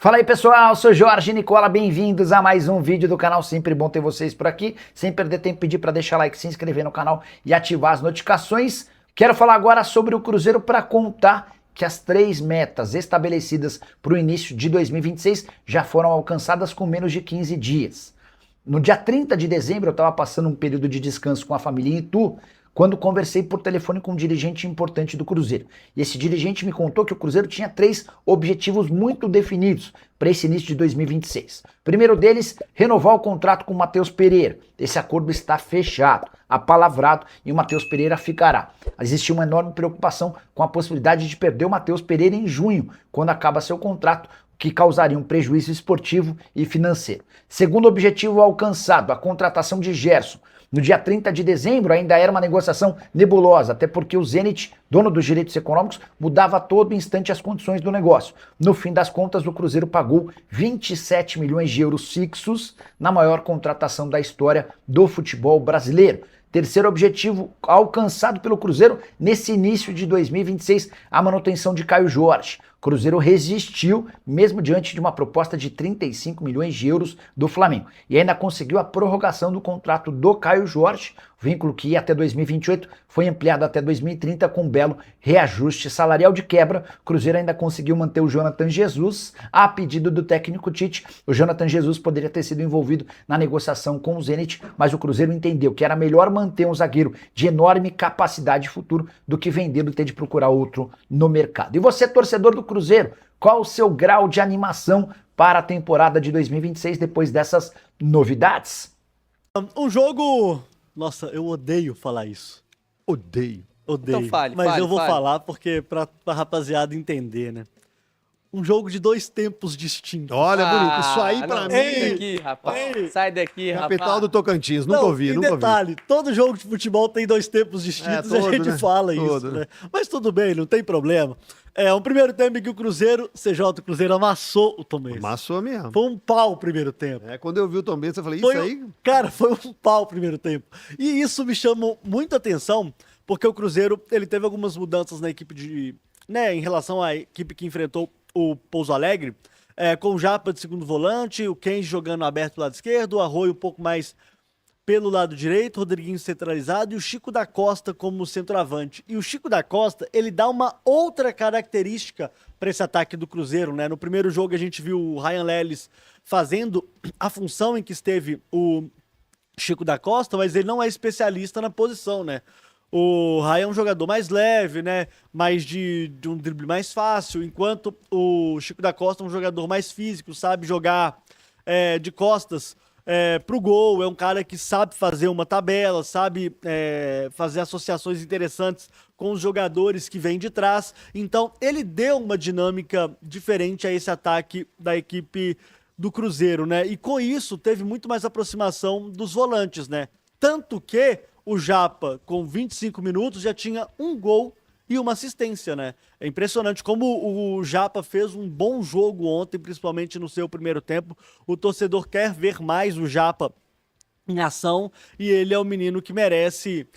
Fala aí pessoal, sou Jorge Nicola, bem-vindos a mais um vídeo do canal, sempre bom ter vocês por aqui, sem perder tempo pedir para deixar like, se inscrever no canal e ativar as notificações. Quero falar agora sobre o Cruzeiro para contar que as 3 metas estabelecidas para o início de 2026 já foram alcançadas com menos de 15 dias. No dia 30 de dezembro eu estava passando um período de descanso com a família em Itu, quando conversei por telefone com um dirigente importante do Cruzeiro. E esse dirigente me contou que o Cruzeiro tinha 3 objetivos muito definidos para esse início de 2026. O primeiro deles, renovar o contrato com o Matheus Pereira. Esse acordo está fechado, apalavrado, e o Matheus Pereira ficará. Existe uma enorme preocupação com a possibilidade de perder o Matheus Pereira em junho, quando acaba seu contrato, que causaria um prejuízo esportivo e financeiro. Segundo objetivo alcançado, a contratação de Gerson. No dia 30 de dezembro ainda era uma negociação nebulosa, até porque o Zenit, dono dos direitos econômicos, mudava a todo instante as condições do negócio. No fim das contas, o Cruzeiro pagou 27 milhões de euros fixos na maior contratação da história do futebol brasileiro. Terceiro objetivo alcançado pelo Cruzeiro nesse início de 2026, a manutenção de Caio Jorge. O Cruzeiro resistiu, mesmo diante de uma proposta de 35 milhões de euros do Flamengo. E ainda conseguiu a prorrogação do contrato do Caio Jorge, vínculo que ia até 2028, foi ampliado até 2030 com um belo reajuste salarial. De quebra, o Cruzeiro ainda conseguiu manter o Jonathan Jesus a pedido do técnico Tite. O Jonathan Jesus poderia ter sido envolvido na negociação com o Zenit, mas o Cruzeiro entendeu que era melhor manter um zagueiro de enorme capacidade de futuro do que vendê-lo e ter de procurar outro no mercado. E você, torcedor do Cruzeiro, qual o seu grau de animação para a temporada de 2026 depois dessas novidades? Um jogo... Nossa, eu odeio falar isso. Odeio. Odeio. Então fale, mas fale, eu vou fale. falar porque pra rapaziada entender, né? Um jogo de 2 tempos distintos. Olha, bonito. Isso aí pra não, mim... Sai daqui, rapaz. Ei. Sai daqui, rapaz. Capital do Tocantins. Nunca ouvi, em nunca ouvi. detalhe, todo jogo de futebol tem 2 tempos distintos e a todo, gente né? fala Todo, isso, né? né? Mas tudo bem, não tem problema. É um primeiro tempo em que o Cruzeiro, o Cruzeiro amassou o Tom Benz. Amassou mesmo. Foi um pau o primeiro tempo. Quando eu vi o Tom Benz, eu falei, Foi isso aí... Cara, foi um pau o primeiro tempo. E isso me chamou muita atenção, porque o Cruzeiro, ele teve algumas mudanças na equipe em relação à equipe que enfrentou o Pouso Alegre, com o Japa de segundo volante, o Kenji jogando aberto do lado esquerdo, o Arroio um pouco mais pelo lado direito, o Rodriguinho centralizado e o Chico da Costa como centroavante. E o Chico da Costa, ele dá uma outra característica para esse ataque do Cruzeiro, né? No primeiro jogo a gente viu o Ryan Leles fazendo a função em que esteve o Chico da Costa, mas ele não é especialista na posição, né? O Ryan é um jogador mais leve, né? Mais de um drible mais fácil, enquanto o Chico da Costa é um jogador mais físico, sabe jogar de costas pro gol, é um cara que sabe fazer uma tabela, sabe fazer associações interessantes com os jogadores que vêm de trás. Então, ele deu uma dinâmica diferente a esse ataque da equipe do Cruzeiro, né? E com isso, teve muito mais aproximação dos volantes, né? Tanto que o Japa, com 25 minutos, já tinha um gol e uma assistência, né? É impressionante como o Japa fez um bom jogo ontem, principalmente no seu primeiro tempo. O torcedor quer ver mais o Japa em ação e ele é o menino que merece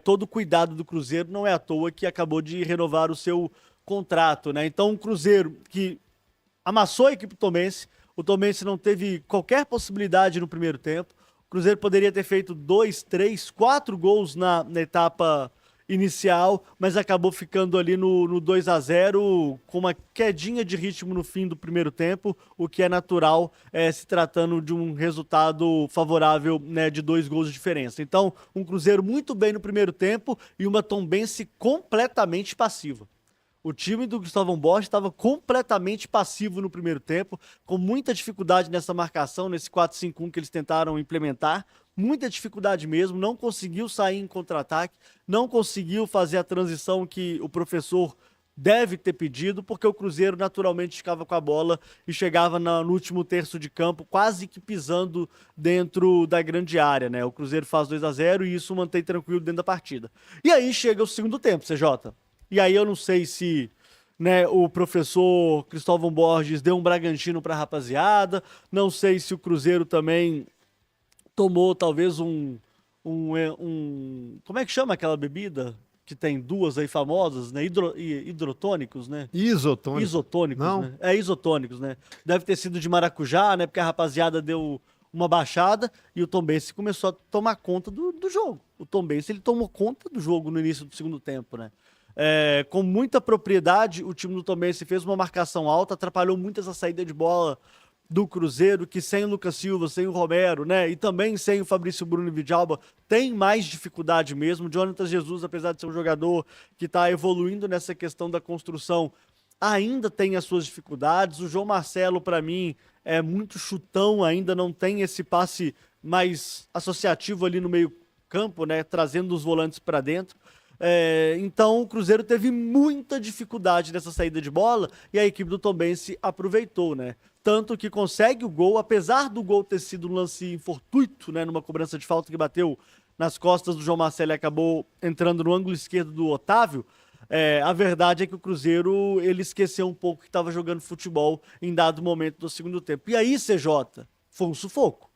todo o cuidado do Cruzeiro. Não é à toa que acabou de renovar o seu contrato, né? Então, um Cruzeiro que amassou a equipe tomense. O tomense não teve qualquer possibilidade no primeiro tempo. O Cruzeiro poderia ter feito 2, 3, 4 gols na etapa inicial, mas acabou ficando ali no 2-0 com uma quedinha de ritmo no fim do primeiro tempo, o que é natural se tratando de um resultado favorável, né, de 2 gols de diferença. Então, um Cruzeiro muito bem no primeiro tempo e uma Tombense completamente passiva. O time do Cristóvão Borges estava completamente passivo no primeiro tempo, com muita dificuldade nessa marcação, nesse 4-5-1 que eles tentaram implementar, muita dificuldade mesmo, não conseguiu sair em contra-ataque, não conseguiu fazer a transição que o professor deve ter pedido, porque o Cruzeiro naturalmente ficava com a bola e chegava no último terço de campo, quase que pisando dentro da grande área, né? O Cruzeiro faz 2-0 e isso mantém tranquilo dentro da partida. E aí chega o segundo tempo, CJ. E aí eu não sei se, né, o professor Cristóvão Borges deu um Bragantino para a rapaziada, não sei se o Cruzeiro também tomou talvez como é que chama aquela bebida que tem duas aí famosas, né? Hidrotônicos, né? Isotônico. Isotônicos, Não? né? Isotônicos, né? Deve ter sido de maracujá, né? Porque a rapaziada deu uma baixada e o Tombense começou a tomar conta do jogo. O Tombense, ele tomou conta do jogo no início do segundo tempo, né? Com muita propriedade, o time do Tombense fez uma marcação alta, atrapalhou muito essa saída de bola do Cruzeiro, que sem o Lucas Silva, sem o Romero, né, e também sem o Fabrício Bruno e Vidalba, tem mais dificuldade mesmo. O Jonathan Jesus, apesar de ser um jogador que está evoluindo nessa questão da construção, ainda tem as suas dificuldades. O João Marcelo, para mim, é muito chutão, ainda não tem esse passe mais associativo ali no meio campo, né, trazendo os volantes para dentro. Então o Cruzeiro teve muita dificuldade nessa saída de bola e a equipe do Tombense aproveitou, né? Tanto que consegue o gol, apesar do gol ter sido um lance fortuito, né? Numa cobrança de falta que bateu nas costas do João Marcelo e acabou entrando no ângulo esquerdo do Otávio. A verdade é que o Cruzeiro ele esqueceu um pouco que estava jogando futebol em dado momento do segundo tempo. E aí, CJ, foi um sufoco.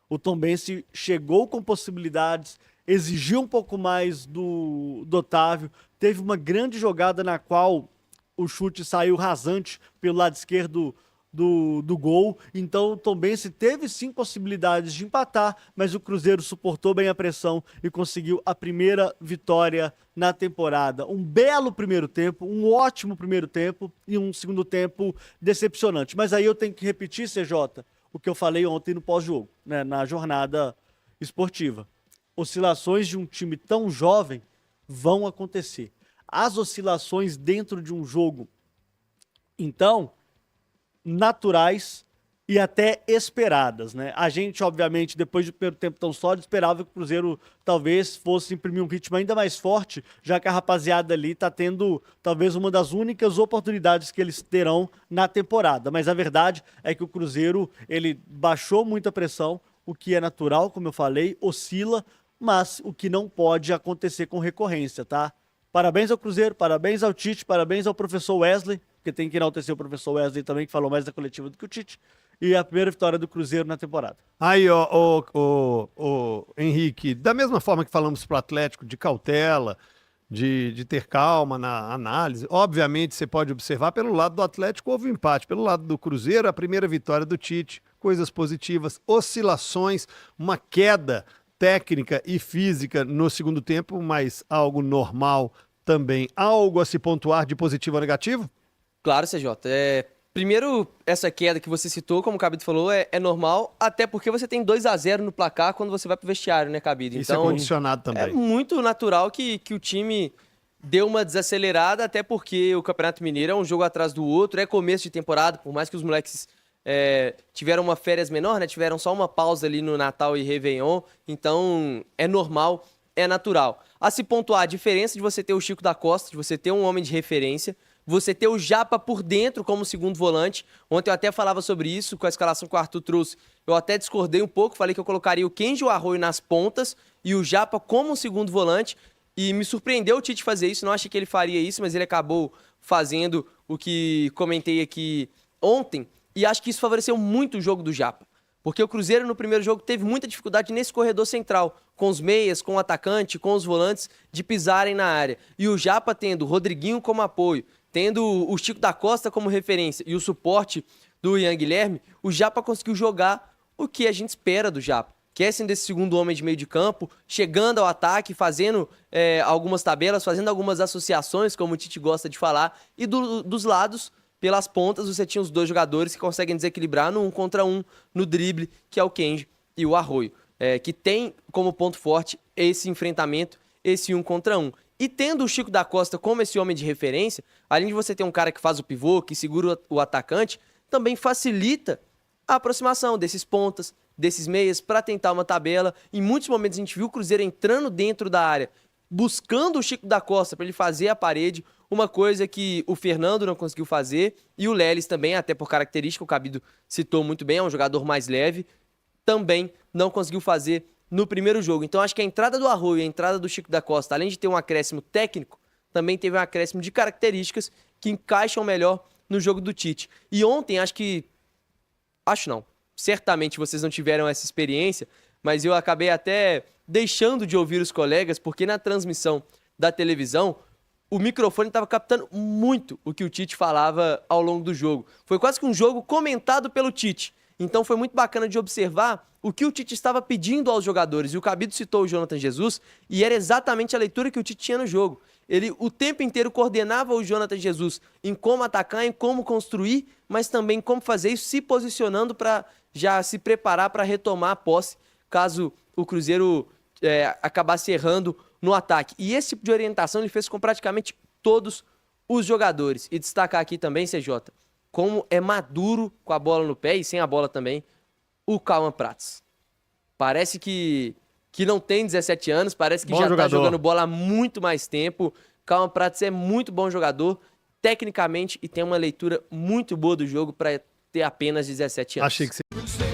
O Tombense chegou com possibilidades, exigiu um pouco mais do Otávio, teve uma grande jogada na qual o chute saiu rasante pelo lado esquerdo do gol, então o Tombense teve sim possibilidades de empatar, mas o Cruzeiro suportou bem a pressão e conseguiu a primeira vitória na temporada. Um belo primeiro tempo, um ótimo primeiro tempo e um segundo tempo decepcionante. Mas aí eu tenho que repetir, CJ, o que eu falei ontem no pós-jogo, né, na jornada esportiva. Oscilações de um time tão jovem vão acontecer. As oscilações dentro de um jogo, então, naturais e até esperadas, né? A gente, obviamente, depois do primeiro tempo tão sólido, esperava que o Cruzeiro talvez fosse imprimir um ritmo ainda mais forte, já que a rapaziada ali tá tendo talvez uma das únicas oportunidades que eles terão na temporada. Mas a verdade é que o Cruzeiro, ele baixou muita pressão, o que é natural, como eu falei, oscila, mas o que não pode acontecer com recorrência, tá? Parabéns ao Cruzeiro, parabéns ao Tite, parabéns ao professor Wesley, porque tem que enaltecer o professor Wesley também, que falou mais da coletiva do que o Tite, e a primeira vitória do Cruzeiro na temporada. Aí, Henrique, da mesma forma que falamos pro Atlético de cautela, de ter calma na análise, obviamente você pode observar pelo lado do Atlético houve um empate, pelo lado do Cruzeiro a primeira vitória do Tite, coisas positivas, oscilações, uma queda técnica e física no segundo tempo, mas algo normal também. Algo a se pontuar de positivo ou negativo? Claro, CJ. Primeiro, essa queda que você citou, como o Cabido falou, é normal, até porque você tem 2-0 no placar quando você vai pro vestiário, né, Cabido? Isso então, é condicionado também. É muito natural que o time deu uma desacelerada, até porque o Campeonato Mineiro é um jogo atrás do outro, é começo de temporada, por mais que os moleques tiveram uma férias menor, né? Tiveram só uma pausa ali no Natal e Réveillon, então é normal, é natural. A se pontuar a diferença de você ter o Chico da Costa, de você ter um homem de referência, você ter o Japa por dentro como segundo volante. Ontem eu até falava sobre isso, com a escalação que o Arthur trouxe. Eu até discordei um pouco, falei que eu colocaria o Kenji e o Arroio nas pontas e o Japa como segundo volante. E me surpreendeu o Tite fazer isso, não achei que ele faria isso, mas ele acabou fazendo o que comentei aqui ontem. E acho que isso favoreceu muito o jogo do Japa. Porque o Cruzeiro no primeiro jogo teve muita dificuldade nesse corredor central, com os meias, com o atacante, com os volantes, de pisarem na área. E o Japa tendo o Rodriguinho como apoio, tendo o Chico da Costa como referência e o suporte do Ian Guilherme, o Japa conseguiu jogar o que a gente espera do Japa. Que é sendo esse segundo homem de meio de campo, chegando ao ataque, fazendo algumas tabelas, fazendo algumas associações, como o Tite gosta de falar, e dos lados, pelas pontas, você tinha os dois jogadores que conseguem desequilibrar no 1 contra 1, no drible, que é o Kenji e o Arroio, que tem como ponto forte esse enfrentamento, esse 1 contra 1. E tendo o Chico da Costa como esse homem de referência, além de você ter um cara que faz o pivô, que segura o atacante, também facilita a aproximação desses pontas, desses meias, para tentar uma tabela. Em muitos momentos a gente viu o Cruzeiro entrando dentro da área, buscando o Chico da Costa para ele fazer a parede, uma coisa que o Fernando não conseguiu fazer, e o Lelis também, até por característica, o Cabido citou muito bem, é um jogador mais leve, também não conseguiu fazer no primeiro jogo. Então acho que a entrada do Arroio e a entrada do Chico da Costa, além de ter um acréscimo técnico, também teve um acréscimo de características que encaixam melhor no jogo do Tite. E ontem certamente vocês não tiveram essa experiência, mas eu acabei até deixando de ouvir os colegas, porque na transmissão da televisão, o microfone estava captando muito o que o Tite falava ao longo do jogo. Foi quase que um jogo comentado pelo Tite. Então foi muito bacana de observar o que o Tite estava pedindo aos jogadores. E o Cabido citou o Jonathan Jesus, e era exatamente a leitura que o Tite tinha no jogo. Ele o tempo inteiro coordenava o Jonathan Jesus em como atacar, em como construir, mas também como fazer isso, se posicionando para já se preparar para retomar a posse, caso o Cruzeiro acabasse errando no ataque. E esse tipo de orientação ele fez com praticamente todos os jogadores. E destacar aqui também, CJ, como é maduro com a bola no pé e sem a bola também, o Cauã Prats. Parece que não tem 17 anos, parece que já está jogando bola há muito mais tempo. Cauã Prats é muito bom jogador, tecnicamente, e tem uma leitura muito boa do jogo para ter apenas 17 anos. Achei que você...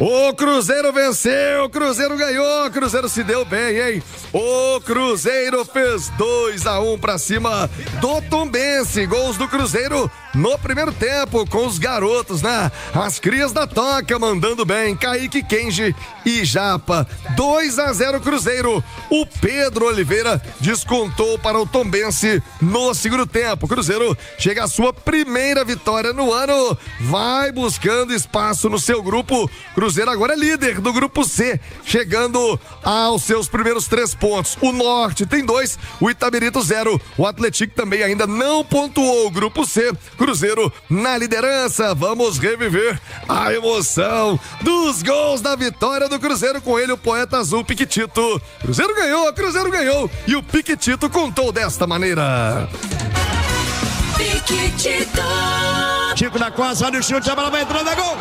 O Cruzeiro venceu, o Cruzeiro ganhou, o Cruzeiro se deu bem, hein? O Cruzeiro fez 2-1 pra cima do Tombense. Gols do Cruzeiro no primeiro tempo, com os garotos, né? As crias da Toca mandando bem, Kaique, Kenji e Japa. 2-0 Cruzeiro. O Pedro Oliveira descontou para o Tombense no segundo tempo. Cruzeiro chega à sua primeira vitória no ano, vai buscando espaço no seu grupo. Cruzeiro agora é líder do grupo C, chegando aos seus primeiros 3 pontos. O Norte tem 2, o Itabirito 0. O Atlético também ainda não pontuou o grupo C. Cruzeiro na liderança. Vamos reviver a emoção dos gols da vitória do Cruzeiro. Com ele, o poeta azul Piquitito. Cruzeiro ganhou. E o Piquitito contou desta maneira. Piquitito. Chico da Costa, olha o chute, a bola vai entrando, é gol!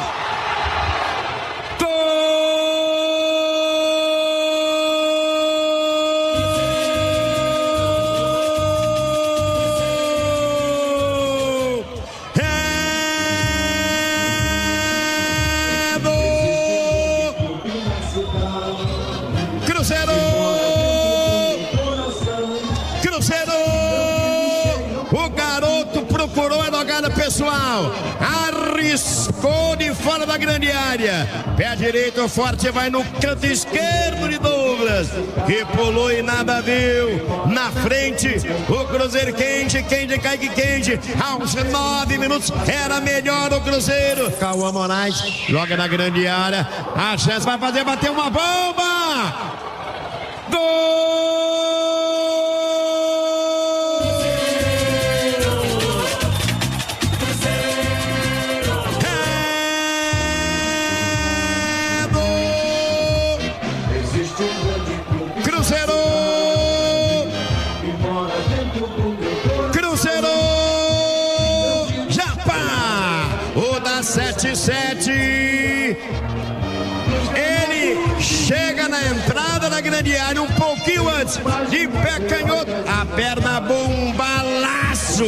Pessoal, arriscou de fora da grande área, pé direito forte, vai no canto esquerdo de Douglas, que pulou e nada viu. Na frente, o Cruzeiro, Kenji, Kaique Kenji, aos 9 minutos, era melhor o Cruzeiro. Cauã Moraes joga na grande área, a chance vai fazer, bater uma bomba, gol! O da 7-7, ele chega na entrada da grande área um pouquinho antes, de pé canhoto, a perna bombalaço,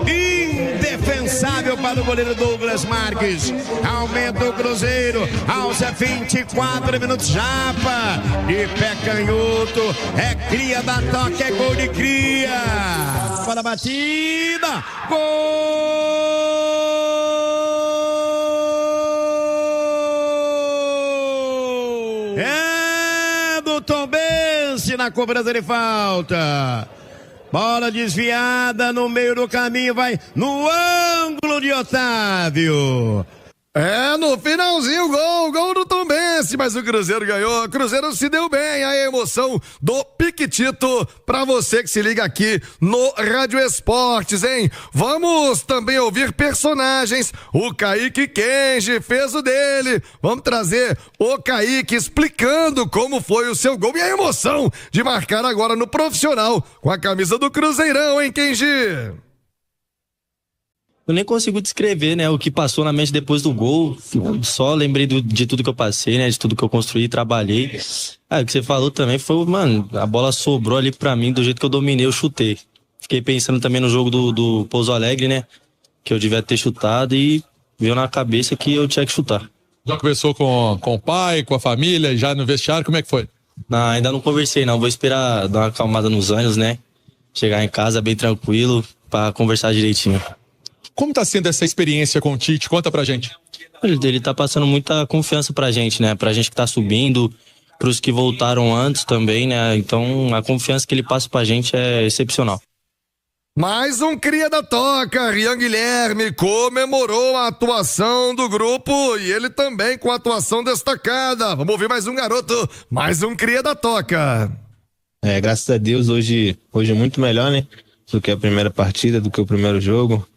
indefensável para o goleiro Douglas Marques. Aumenta o Cruzeiro aos 24 minutos, Japa, de pé canhoto, é cria da Toca, é gol de cria. Para a batida, gol! É do Tombense na cobrança de falta. Bola desviada no meio do caminho, vai no ângulo de Otávio. É, no finalzinho, gol do Tombense, mas o Cruzeiro ganhou, o Cruzeiro se deu bem, a emoção do Piquitito, pra você que se liga aqui no Rádio Esportes, hein? Vamos também ouvir personagens, o Kaique Kenji fez o dele, vamos trazer o Kaique explicando como foi o seu gol e a emoção de marcar agora no profissional com a camisa do Cruzeirão, hein, Kenji? Eu nem consigo descrever, né, o que passou na mente depois do gol. Só lembrei de tudo que eu passei, né, de tudo que eu construí, trabalhei. O que você falou também foi, mano, a bola sobrou ali pra mim, do jeito que eu dominei, eu chutei. Fiquei pensando também no jogo do Pouso Alegre, né, que eu devia ter chutado e veio na cabeça que eu tinha que chutar. Já conversou com o pai, com a família, já no vestiário, como é que foi? Não, ainda não conversei, não. Vou esperar dar uma acalmada nos ânimos, né, chegar em casa bem tranquilo pra conversar direitinho. Como tá sendo essa experiência com o Tite? Conta pra gente. Ele tá passando muita confiança pra gente, né? Pra gente que tá subindo, pros que voltaram antes também, né? Então a confiança que ele passa pra gente é excepcional. Mais um cria da toca, Rian Guilherme, comemorou a atuação do grupo e ele também com atuação destacada. Vamos ouvir mais um garoto, mais um cria da toca. Graças a Deus, hoje muito melhor, né? Do que a primeira partida, do que o primeiro jogo.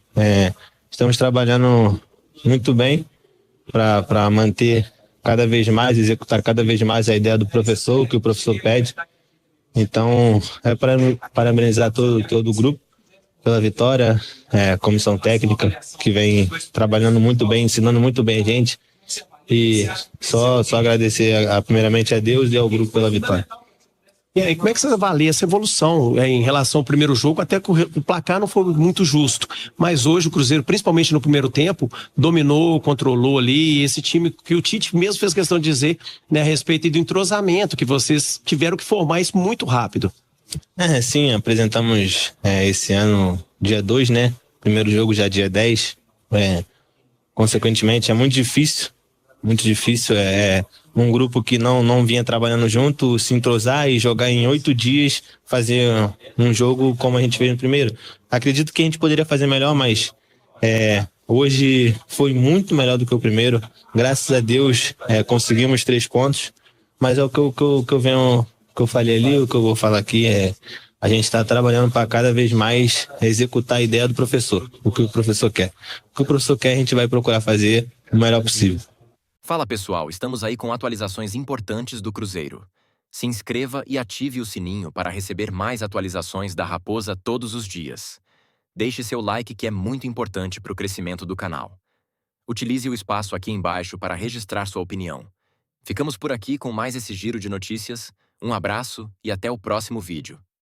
Estamos trabalhando muito bem para manter cada vez mais, executar cada vez mais a ideia do professor, o que o professor pede. Então, para parabenizar todo o grupo pela vitória, comissão técnica que vem trabalhando muito bem, ensinando muito bem a gente, e só agradecer primeiramente a Deus e ao grupo pela vitória. E aí, como é que você avalia essa evolução em relação ao primeiro jogo? Até que o placar não foi muito justo, mas hoje o Cruzeiro, principalmente no primeiro tempo, dominou, controlou ali, e esse time que o Tite mesmo fez questão de dizer, né, a respeito do entrosamento, que vocês tiveram que formar isso muito rápido. Sim, apresentamos esse ano dia 2, né? Primeiro jogo já dia 10. Consequentemente, é muito difícil. Um grupo que não vinha trabalhando junto, se entrosar e jogar em 8 dias, fazer um jogo como a gente fez no primeiro. Acredito que a gente poderia fazer melhor, mas hoje foi muito melhor do que o primeiro. Graças a Deus conseguimos 3 pontos, mas é o que eu falei ali, o que eu vou falar aqui a gente está trabalhando para cada vez mais executar a ideia do professor, o que o professor quer. O que o professor quer, a gente vai procurar fazer o melhor possível. Fala pessoal, estamos aí com atualizações importantes do Cruzeiro. Se inscreva e ative o sininho para receber mais atualizações da Raposa todos os dias. Deixe seu like que é muito importante para o crescimento do canal. Utilize o espaço aqui embaixo para registrar sua opinião. Ficamos por aqui com mais esse giro de notícias. Um abraço e até o próximo vídeo.